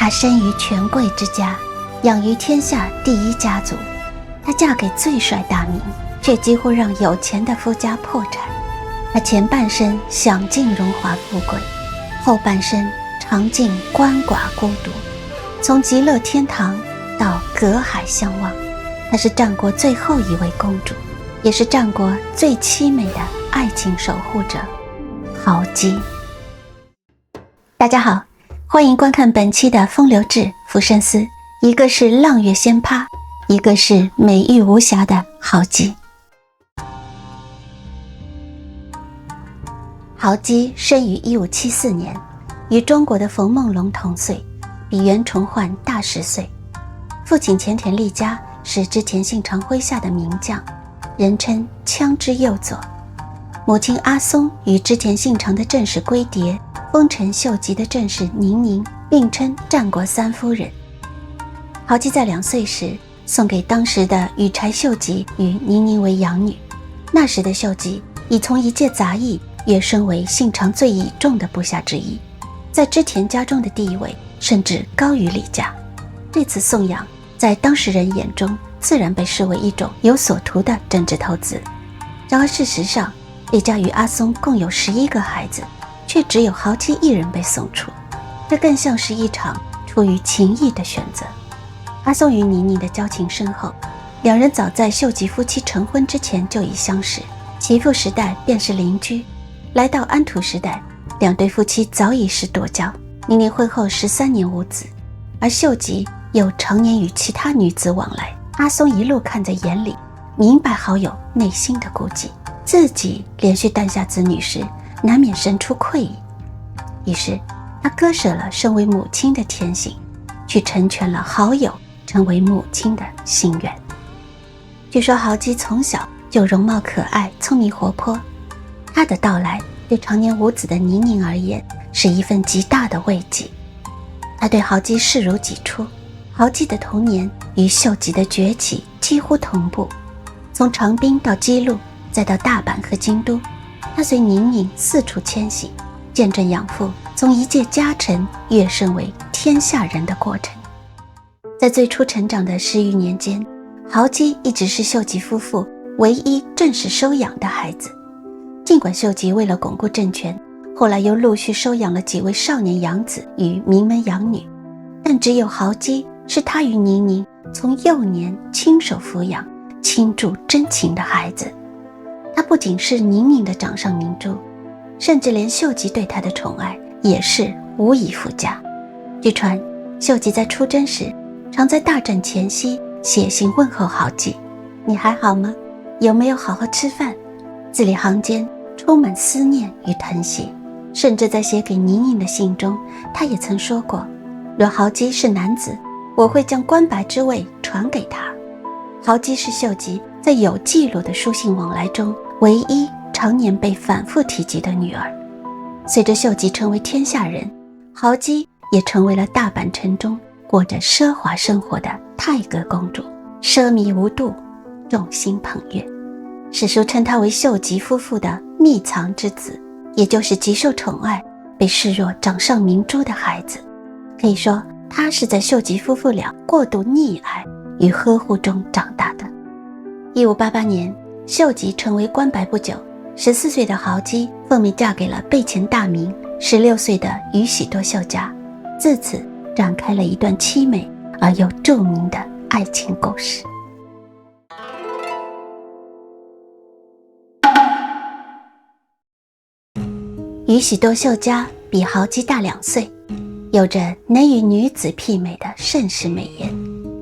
她生于权贵之家，养于天下第一家族。她嫁给最帅大名，却几乎让有钱的夫家破产。她前半生享尽荣华富贵，后半生尝尽鳏寡孤独，从极乐天堂到隔海相望。她是战国最后一位公主，也是战国最凄美的爱情守护者郝姬。大家好，欢迎观看本期的风流志浮生思，一个是浪月仙葩，一个是美玉无瑕的郝姬。郝姬生于1574年，与中国的冯梦龙同岁，比袁崇焕大10岁。父亲前田利家是织田信长麾下的名将，人称枪之右佐。母亲阿松与织田信长的正室龟蝶、丰臣秀吉的正室宁宁并称战国三夫人。郝姬在2岁时送给当时的羽柴秀吉与宁宁为养女。那时的秀吉已从一介杂役跃升为信长最倚重的部下之一，在织田家中的地位甚至高于李家。这次送养在当时人眼中自然被视为一种有所图的政治投资。然而事实上，李家与阿松共有11个孩子，却只有郝姬一人被送出，这更像是一场出于情义的选择。阿松与宁宁的交情深厚，两人早在秀吉夫妻成婚之前就已相识，齐父时代便是邻居。来到安土时代，两对夫妻早已是夺交。宁宁婚后13年无子，而秀吉又常年与其他女子往来。阿松一路看在眼里，明白好友内心的顾忌，自己连续诞下子女时难免生出愧意。于是他割舍了身为母亲的天性，去成全了好友成为母亲的心愿。据说郝姬从小就容貌可爱，聪明活泼，她的到来对常年无子的宁宁而言是一份极大的慰藉。她对郝姬视如己出。郝姬的童年与秀吉的崛起几乎同步，从长滨到姬路，再到大阪和京都，她随宁宁四处迁徙，见证养父从一介家臣跃升为天下人的过程。在最初成长的10余年间，郝姬一直是秀吉夫妇唯一正式收养的孩子。尽管秀吉为了巩固政权，后来又陆续收养了几位少年养子与名门养女，但只有郝姬是他与宁宁从幼年亲手抚养、倾注真情的孩子。他不仅是宁宁的掌上明珠，甚至连秀吉对他的宠爱也是无以复加。据传，秀吉在出征时常在大战前夕写信问候郝姬：“你还好吗？有没有好好吃饭？”字里行间充满思念与疼惜。甚至在写给宁宁的信中，他也曾说过：“若郝姬是男子，我会将关白之位传给他。”郝姬是秀吉在有记录的书信往来中唯一常年被反复提及的女儿。随着秀吉成为天下人，郝姬也成为了大阪城中过着奢华生活的太阁公主，奢靡无度，众星捧月。史书称她为秀吉夫妇的秘藏之子，也就是极受宠爱，被视若掌上明珠的孩子。可以说，她是在秀吉夫妇俩过度溺爱与呵护中长大的。1588年，秀吉成为关白不久，14岁的郝姬奉命嫁给了备前大名16岁的宇喜多秀家，自此展开了一段凄美而又著名的爱情故事。宇喜多秀家比郝姬大2岁，有着能与女子媲美的盛世美颜，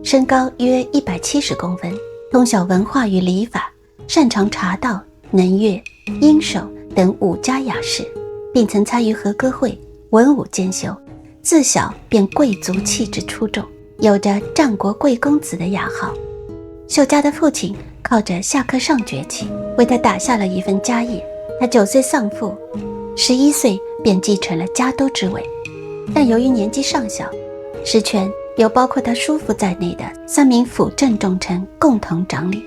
身高约170公分，通晓文化与礼法，擅长茶道、能乐、音手等5家雅士，并曾参与和歌会，文武兼修，自小便贵族气质出众，有着战国贵公子的雅号。秀家的父亲靠着下课上崛起，为他打下了一份家业。他9岁丧父，11岁便继承了家督之位，但由于年纪尚小，实权由包括他叔父在内的3名辅政重臣共同掌理。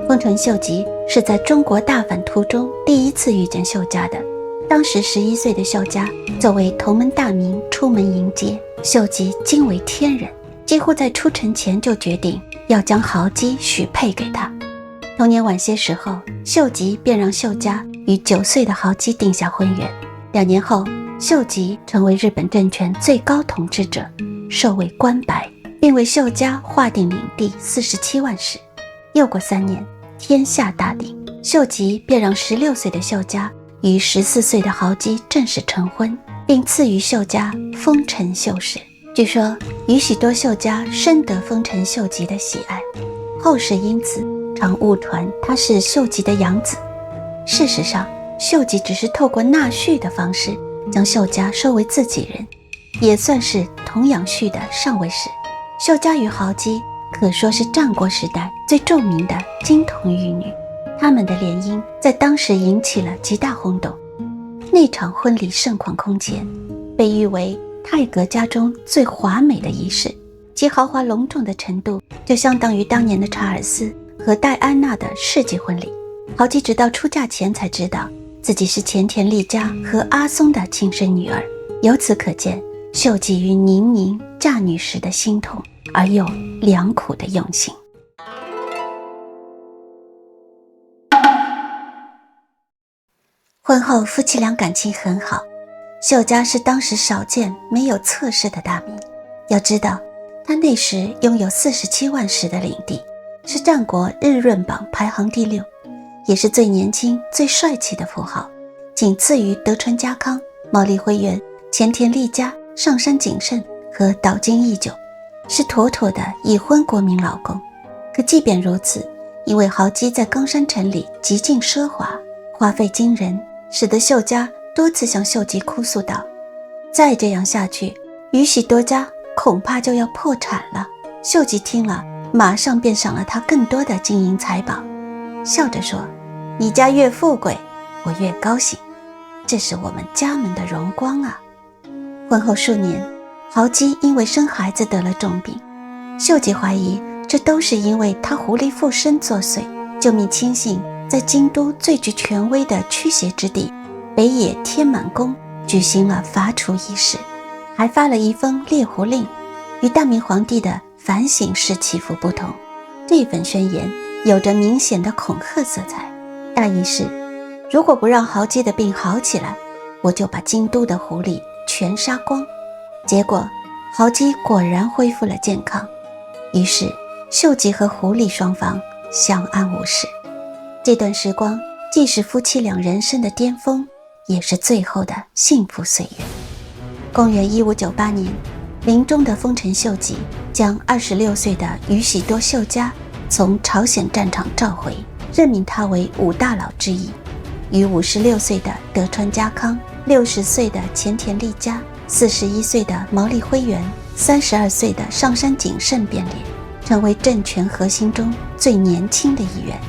丰臣秀吉是在中国大反途中第一次遇见秀家的，当时11岁的秀家作为同门大名出门迎接，秀吉惊为天人，几乎在出城前就决定要将豪姬许配给他。同年晚些时候，秀吉便让秀家与9岁的豪姬定下婚约。2年后，秀吉成为日本政权最高统治者，授位关白，并为秀家划定领地47万石。又过3年，天下大定，秀吉便让16岁的秀家与14岁的豪姬正式成婚，并赐予秀家丰臣秀氏。据说宇喜多秀家深得丰臣秀吉的喜爱，后世因此常误传他是秀吉的养子。事实上，秀吉只是透过纳婿的方式将秀家收为自己人，也算是童养婿的上位史。秀家与豪姬可说是战国时代最著名的金童玉女，他们的联姻在当时引起了极大轰动。那场婚礼盛况空前，被誉为泰阁家中最华美的仪式，其豪华隆重的程度就相当于当年的查尔斯和戴安娜的世纪婚礼。豪姬直到出嫁前才知道自己是前田利家和阿松的亲生女儿，由此可见秀吉与宁宁嫁女时的心痛而又良苦的用心。婚后夫妻俩感情很好，秀家是当时少见没有侧室的大名。要知道，他那时拥有47万石的领地，是战国日润榜排行第6，也是最年轻最帅气的富豪，仅次于德川家康、毛利辉元、前田利家、上杉景胜和岛津义久，是妥妥的已婚国民老公。可即便如此，因为豪姬在冈山城里极尽奢华，花费惊人，使得秀家多次向秀吉哭诉道：再这样下去，宇喜多家恐怕就要破产了。秀吉听了，马上便赏了他更多的金银财宝，笑着说：你家越富贵，我越高兴，这是我们家门的荣光啊。婚后数年，豪姬因为生孩子得了重病，秀吉怀疑这都是因为他狐狸附身作祟，就命亲信在京都最具权威的驱邪之地北野天满宫举行了伐除仪式，还发了一封猎狐令，与大明皇帝的反省式祈福不同。这份宣言有着明显的恐吓色彩，大意是：如果不让豪姬的病好起来，我就把京都的狐狸全杀光。结果豪姬果然恢复了健康，于是秀吉和狐狸双方相安无事。这段时光既是夫妻俩人生的巅峰，也是最后的幸福岁月。公元1598年，临终的丰臣秀吉将26岁的宇喜多秀家从朝鲜战场召回，任命他为5大佬之一，与56岁的德川家康、60岁的前田利家、41岁的毛利辉元、32岁的上杉景胜变脸，成为政权核心中最年轻的一员。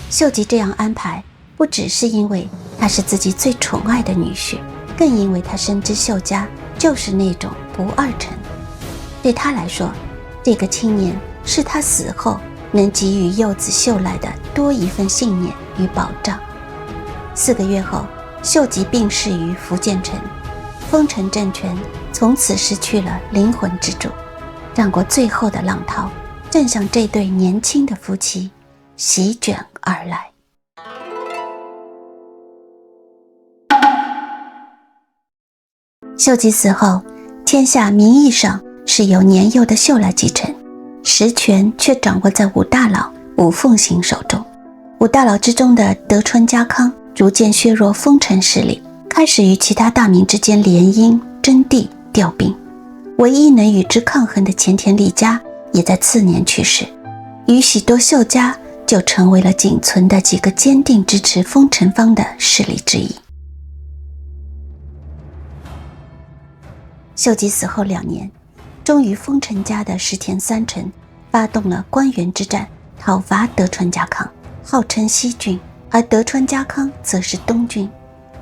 秀吉这样安排，不只是因为他是自己最宠爱的女婿，更因为他深知秀家就是那种不二臣。对他来说，这个青年是他死后能给予幼子秀赖的多一份信念与保障。4个月后，秀吉病逝于福建城，丰臣政权从此失去了灵魂支柱。战国最后的浪涛正向这对年轻的夫妻席卷而来。秀吉死后，天下名义上是由年幼的秀赖继承，实权却掌握在5大佬五奉行手中。5大佬之中的德川家康逐渐削弱丰臣势力，开始与其他大名之间联姻、争地、调兵。唯一能与之抗衡的前田利家也在次年去世，宇喜多秀家就成为了仅存的几个坚定支持丰臣方的势力之一。秀吉死后2年，终于丰臣家的石田三成发动了关原之战，讨伐德川家康，号称西军，而德川家康则是东军。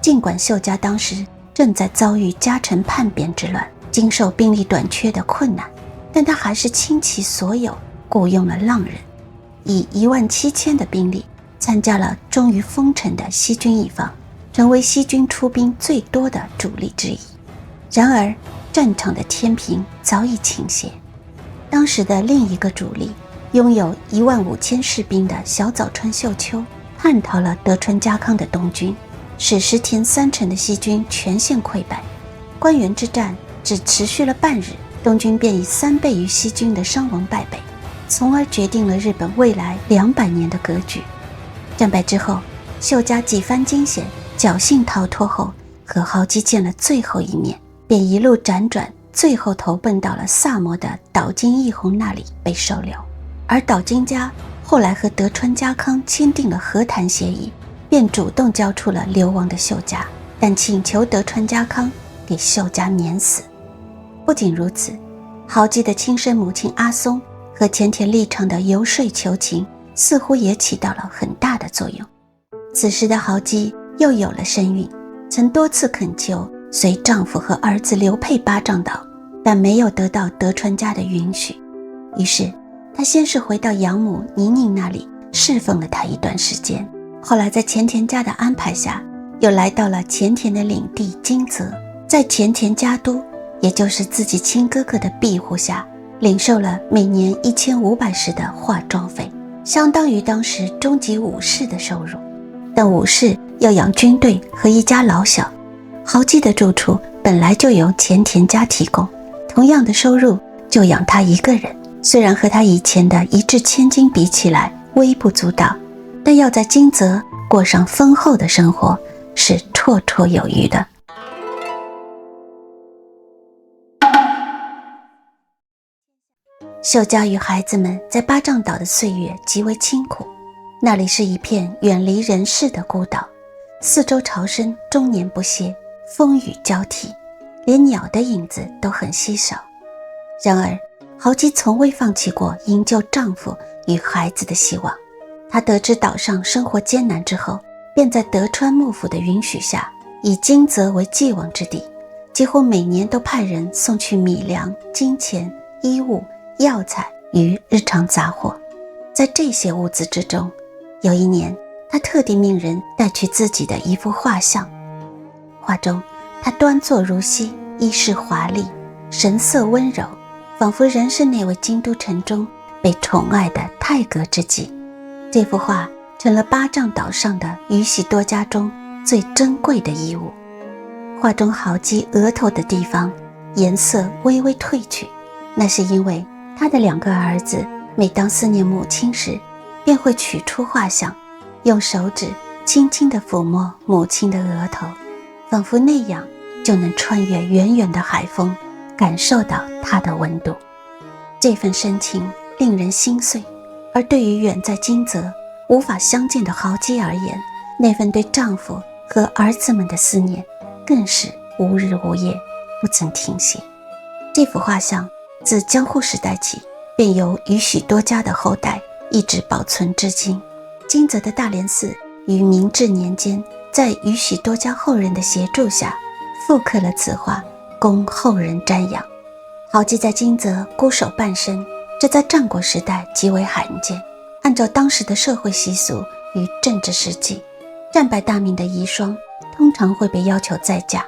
尽管秀家当时正在遭遇家臣叛变之乱，经受兵力短缺的困难，但他还是倾其所有雇佣了浪人，以17000的兵力参加了忠于丰臣的西军一方，成为西军出兵最多的主力之一。然而战场的天平早已倾斜，当时的另一个主力拥有15000士兵的小早川秀秋叛逃了德川家康的东军，使石田三成的西军全线溃败。关原之战只持续了半日，东军便以3倍于西军的伤亡败北，从而决定了日本未来200年的格局。战败之后，秀家几番惊险，侥幸逃脱后，和豪基见了最后一面，便一路辗转，最后投奔到了萨摩的岛津义弘那里被收留。而岛津家后来和德川家康签订了和谈协议，便主动交出了流亡的秀家，但请求德川家康给秀家免死。不仅如此，豪基的亲生母亲阿松和前田利长的游说求情似乎也起到了很大的作用。此时的豪基又有了身孕，曾多次恳求随丈夫和儿子流配八丈岛，但没有得到德川家的允许。于是他先是回到养母宁宁那里侍奉了她一段时间，后来在前田家的安排下，又来到了前田的领地金泽，在前田家督，也就是自己亲哥哥的庇护下，领受了每年1500石的化妆费，相当于当时中级武士的收入。但武士要养军队和一家老小，豪基的住处本来就由前田家提供，同样的收入就养他一个人，虽然和他以前的1掷千金比起来微不足道，但要在金泽过上丰厚的生活是绰绰有余的。秀家与孩子们在八丈岛的岁月极为清苦，那里是一片远离人世的孤岛，四周潮声终年不歇，风雨交替，连鸟的影子都很稀少。然而豪基从未放弃过营救丈夫与孩子的希望。她得知岛上生活艰难之后，便在德川幕府的允许下，以金泽为寄往之地，几乎每年都派人送去米粮、金钱、衣物、药材与日常杂货。在这些物资之中，有一年他特地命人带去自己的一幅画像。画中他端坐如昔，衣饰华丽，神色温柔，仿佛仍是那位京都城中被宠爱的太阁之姬。这幅画成了八丈岛上的宇喜多家中最珍贵的衣物。画中豪基额头的地方颜色微微褪去，那是因为他的2个儿子每当思念母亲时，便会取出画像，用手指轻轻地抚摸母亲的额头，仿佛那样就能穿越远远的海风，感受到她的温度。这份深情令人心碎，而对于远在金泽无法相见的豪基而言，那份对丈夫和儿子们的思念更是无日无夜，不曾停歇。这幅画像自江户时代起，便由宇喜多家的后代一直保存至今。金泽的大莲寺于明治年间，在宇喜多家后人的协助下，复刻了此画，供后人瞻仰。豪基在金泽孤守半生，这在战国时代极为罕见。按照当时的社会习俗与政治实际，战败大名的遗孀通常会被要求再嫁。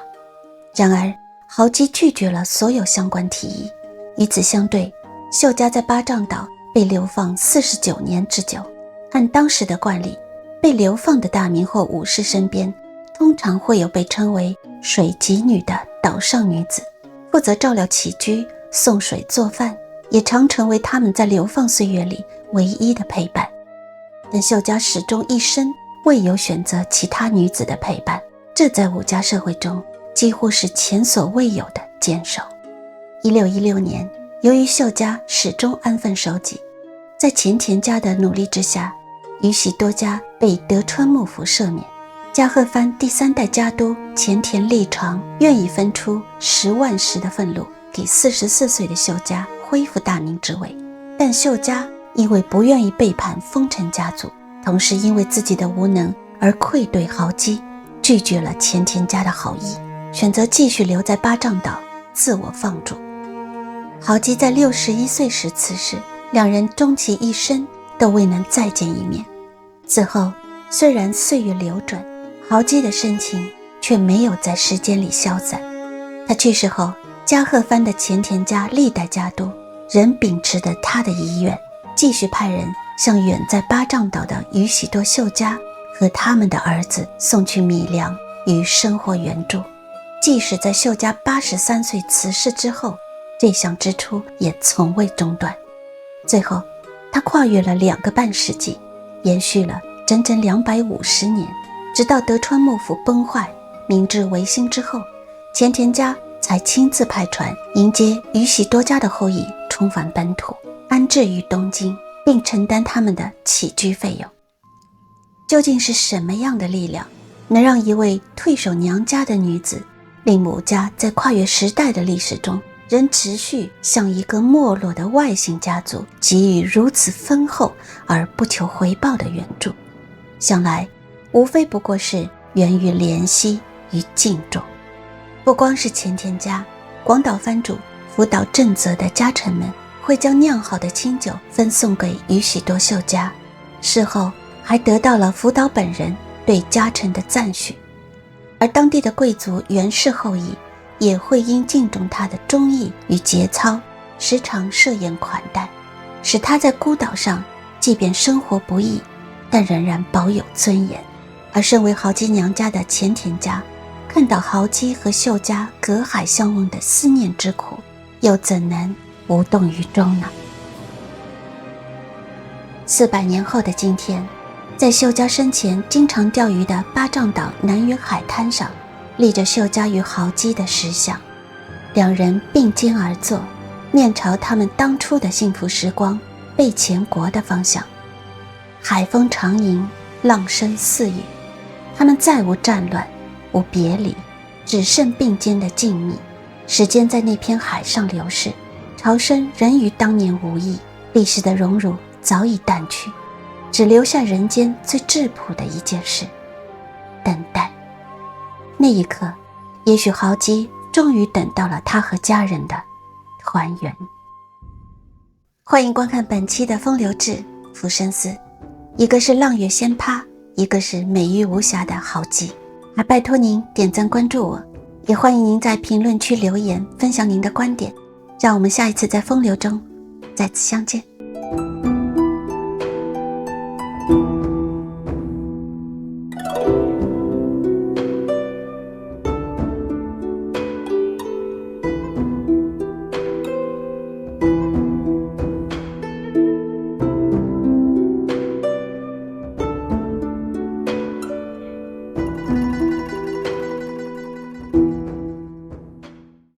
然而豪基拒绝了所有相关提议。与此相对，秀家在八丈岛被流放49年之久。按当时的惯例，被流放的大名或武士身边通常会有被称为水吉女的岛上女子，负责照料起居、送水做饭，也常成为他们在流放岁月里唯一的陪伴。但秀家始终一生未有选择其他女子的陪伴，这在武家社会中几乎是前所未有的坚守。1616年，由于秀家始终安分守己，在前田家的努力之下，宇喜多家被德川幕府赦免。加贺藩第3代家督前田利长愿意分出10万石的俸禄给44岁的秀家恢复大名之位，但秀家因为不愿意背叛丰臣家族，同时因为自己的无能而愧对豪基，拒绝了前田家的好意，选择继续留在八丈岛自我放逐。豪基在61岁时辞世，两人终其一生都未能再见一面。此后虽然岁月流转，豪基的深情却没有在时间里消散。他去世后，加贺藩的前田家历代家督仍秉持着他的遗愿，继续派人向远在八丈岛的宇喜多秀家和他们的儿子送去米粮与生活援助。即使在秀家83岁辞世之后，这项支出也从未中断。最后他跨越了2个半世纪，延续了整整250年，直到德川幕府崩坏，明治维新之后，前田家才亲自派船迎接宇喜多家的后裔重返本土，安置于东京，并承担他们的起居费用。究竟是什么样的力量，能让一位退守娘家的女子，令母家在跨越时代的历史中仍持续向一个没落的外姓家族给予如此丰厚而不求回报的援助？想来无非不过是源于怜惜与敬重。不光是前田家，广岛藩主福岛正则的家臣们会将酿好的清酒分送给宇喜多秀家，事后还得到了福岛本人对家臣的赞许。而当地的贵族源氏后裔也会因敬重他的忠义与节操，时常设宴款待，使他在孤岛上即便生活不易，但仍然保有尊严。而身为豪基娘家的前田家，看到豪基和秀家隔海相望的思念之苦，又怎能无动于衷呢？400年后的今天，在秀家生前经常钓鱼的八丈岛南云海滩上，立着秀家与豪基的石像，两人并肩而坐，面朝他们当初的幸福时光，背前国的方向。海风长吟，浪声四语，他们再无战乱，无别离，只剩并肩的静谧。时间在那片海上流逝，潮声仍与当年无异，历史的荣辱早已淡去，只留下人间最质朴的一件事：等待。那一刻，也许豪基终于等到了他和家人的团圆。欢迎观看本期的风流志浮生思，一个是浪月仙葩，一个是美玉无瑕的豪基。还拜托您点赞关注我，也欢迎您在评论区留言分享您的观点，让我们下一次在风流中再次相见。